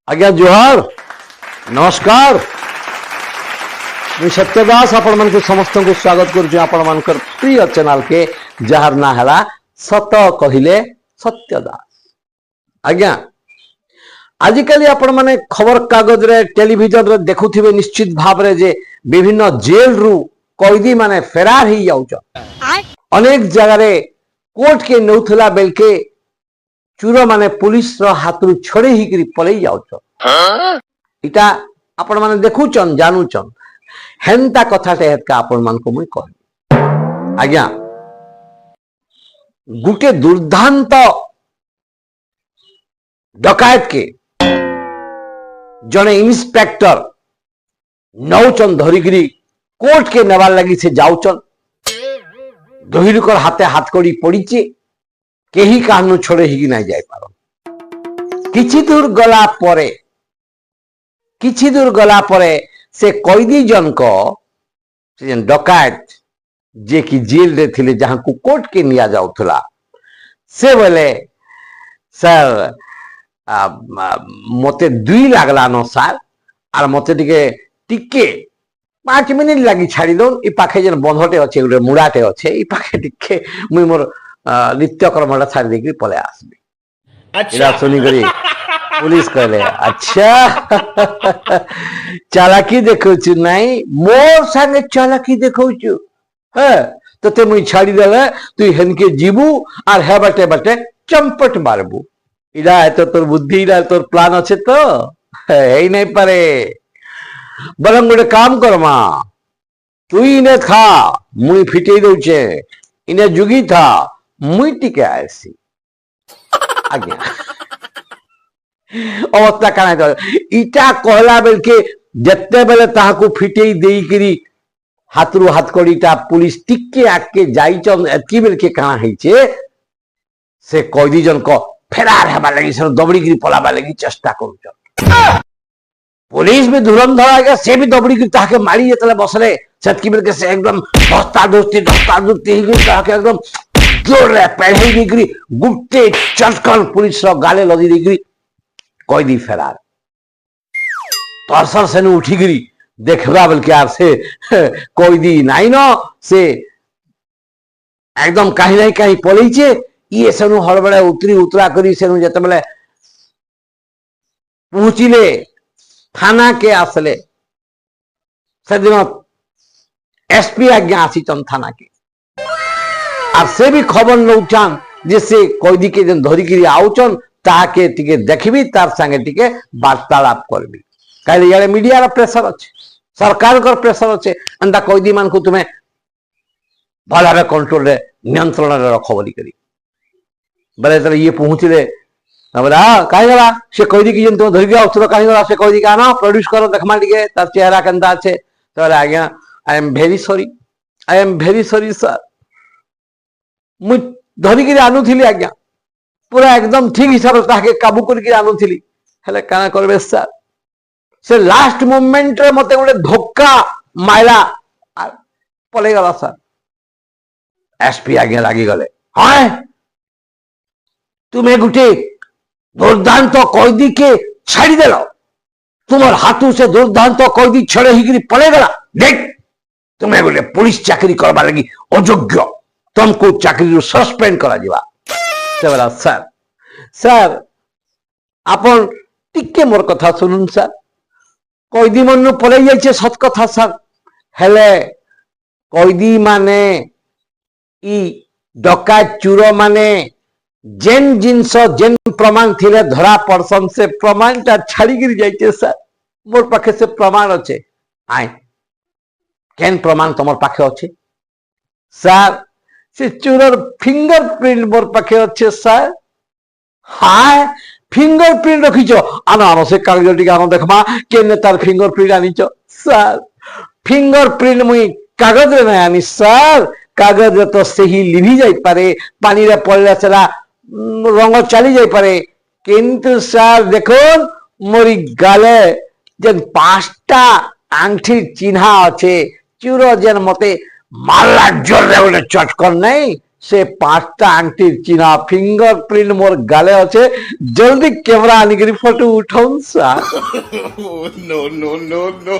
आज्ञा जोहार नमस्कार मुझे सत्यदास आपण मन समस्त को स्वागत कर प्रिय चैनल के जार ना है सत कहले सत्यदास। आज्ञा आजिकल आपण माने खबर कागज रे टेलीविजन रे देखुथिबे निश्चित भाव रे जे विभिन्न जेल रु कैदी माने फेरार ही जाउछ। अनेक जगह रे कोर्ट के नौथला बेल के चूर माने पुलिस रो हाथ रु छड़े ही करी पलई जाउछ। इटा आपण माने देखुचन जानूचन हेंता कथाटे हेतका आपण मान को मुई कहबी। आज्ञा गुटे दुर्दांत डकायत के जने इंस्पेक्टर नौचन धरिगिरी कोर्ट के नेवार लगी से जाउचन। दोहिरकर हाथे हाथ कड़ी पड़ीचे केही काहनु छोड़े ही नहीं जाय पारो। किछि दूर गला परे से कैदी जन को से डकायत जे कि जेल रे थिले जहां को कोर्ट के निया जाउथला से बोले सर मते दुई लागला न सर आर मते टिके 5 मिनिट लगी छाड़ी दो इ पाखे जन बंधटे अच्छे गोटे मुड़ाटे अच्छे इ पाखे टिके मुई मोर नित्यकर्मटा छाड़ी देकरी पले आसबी। अच्छा सुनी करी पुलिस कहले अच्छा चालाकी देखौछु नहीं मोर संगे चालाकी देखौछु है तते मुई छाड़ी देले तू हेनके जीबू आर हे बाटे बाटे चंपट मारबू। इरा है तो तोर बुद्धि इरा तोर प्लान अच्छे तो है नहीं पारे बरम गोटे काम करमा तू इने था मुई फिटे दउचे इने जुगी था मुई टिके आसी। आज्ञा अवस्था काना इटा कहला बेल के जत्ते बेले ताहाकू फिटे देई करी हाथरू हाथ कड़ीटा पुलिस टिके आके जाइचन एतकी बेल के काना heiche से कैदी जन को फेरार हेबा लगी से दबड़ी गिरी पलाबा लगी चेष्टा करूचन। पुलिस भी धुरंधर आ गया से भी दबड़ी गिरी ताके मारी जेतले बसले सेतकी बेल के से एकदम धस्ता धस्ती ही गिरी ताके एकदम जोर रे पहले गिरी गुट्टे चटकन पुलिस रो गाले लगी गिरी कैदी फेरार परसर से उठी गिरी देखबा बेल के आर से कैदी नाई न से एकदम कहीं नहीं कहीं पलैचे ये सेनु हड़बड़े उतरा करी सेनु जते बेले पहुंचिले थाना के आसले से दिन एसपी आज्ञा आसीचन थाना के और से भी खबर नौचान जैसे कैदी के जन धरिकी आउचन ताके टिके देखबी तार संगे टिके वार्तालाप करबी काले यारे मीडिया रा प्रेशर अच्छे सरकार कर प्रेशर अच्छे अंदा कैदी मान को तुम्हें भला कंट्रोल रे नियंत्रण रे रखो बोली करी बले तले ये पहुंचले बोला काहे गला से कैदी की जन तुम धरि गया उतरो काहे गला से कैदी का ना प्रोड्यूस करो देखमा टिके तार चेहरा केंदा अच्छे तो आज्ञा I am very sorry sir मु धरिकी आनु थिली आज्ञा पूरा एकदम ठीक हिसाब से ताके काबू करके आनु थिली हेले काना करबे सर से लास्ट मोमेंट रे मते गोटे धक्का माइला पले गला सर। एसपी आगे लागी गले हाय तुम्हें गोटे दुर्दांत कैदी के छाड़ी देलो तुम्हार हाथों से दुर्दांत कैदी छड़े ही पले गला देख तुम्हें गोटे पुलिस चाकरी करबा लगी अयोग्य तुमको चाकरी सस्पेंड करा दिबा। सर सर आपन टिके मोर कथा सुनुन सर कैदी मन पलई जाइए सत कथा सर हेले कैदी माने ई डकायत चूर माने जेन जिनस जेन प्रमाण थिले धरा पड़सन से प्रमाण ता छाड़ी गिर जाइए सर मोर पाखे से प्रमाण अच्छे आए केन प्रमाण तमर पाखे अच्छे सर से चूरर फिंगरप्रिंट मोर पाखे अच्छे सर। हाय फिंगरप्रिंट रखीचो आनो आनो से कागज टिके आनो देखमा केने तार फिंगरप्रिंट आनीचो सर फिंगरप्रिंट मुई कागज रे ना आनी सर कागज रे तो सही लिभि जाई पारे पानी रे पड़ले सेला रंग चली जाई पारे किंतु सर देखुन मोरी गाले जेन 5टा आंगठी चिन्हा अच्छे चूरो जेन मते मारला जोर रे बोले चटकन नहीं से 5टा आंटीर चिन्हा फिंगरप्रिंट मोर गाले अच्छे जल्दी कैमरा आनिकरी फोटो उठाउन सार No, no, no, no.